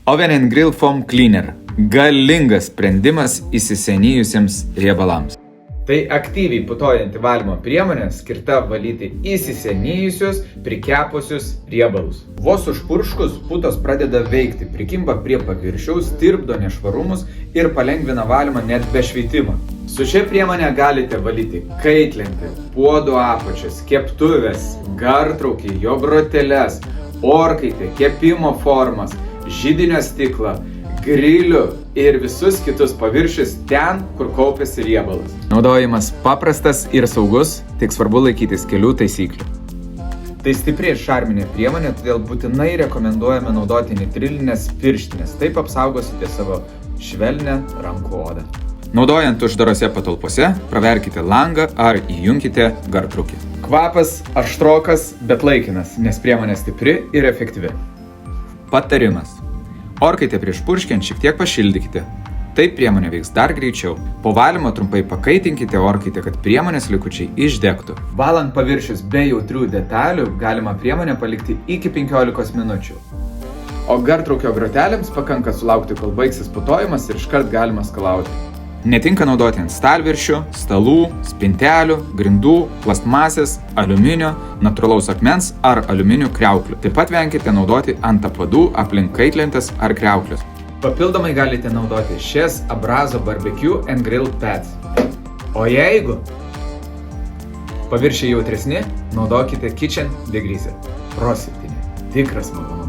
Oven and Grill Foam Cleaner – galingas sprendimas įsisenėjusiems riebalams. Tai aktyviai putojanti valymo priemonė skirta valyti įsisenėjusius, prikepusius riebalus. Vos užpurškus putos pradeda veikti, prikimba prie paviršiaus, tirpdo nešvarumus ir palengvina valymą net be šveitimo. Su šia priemonė galite valyti kaitlentę, puodų apačias, keptuves, gartraukį, jo groteles, orkaitę, kepimo formas, židinio stiklą, grilių ir visus kitus paviršius ten, kur kaupiasi riebalas. Naudojimas paprastas ir saugus, tik svarbu laikytis kelių taisyklių. Tai stipri ir šarminė priemonė, todėl būtinai rekomenduojame naudoti nitrilinės pirštinės. Taip apsaugosite savo švelnią rankų odą. Naudojant uždarose patalpose, praverkite langą ar įjunkite gartraukį. Kvapas aštrokas, bet laikinas, nes priemonė stipri ir efektyvi. Patarimas. Orkaitę prieš purškiant šiek tiek pašildykite. Taip priemonė veiks dar greičiau. Po valymo trumpai pakaitinkite orkaitę, kad priemonės likučiai išdegtų. Valant paviršius be jautrių detalių, galima priemonę palikti iki 15 minučių. O gartraukio grotelėms pakanka sulaukti, kol baigsis putojimas ir iškart galima skalauti. Netinka naudoti ant stalviršių, stalų, spintelių, grindų, plastmasės, aliuminio, natūralaus akmens ar aliuminio kriauklių. Taip pat venkite naudoti ant apvadų aplink kaitlentes ar kriauklius. Papildomai galite naudoti šias Abrazo Barbecue and Grill Pads. O jeigu paviršiai jautresni, naudokite Kitchen Degreaser Pro 7. Tikras malonumas.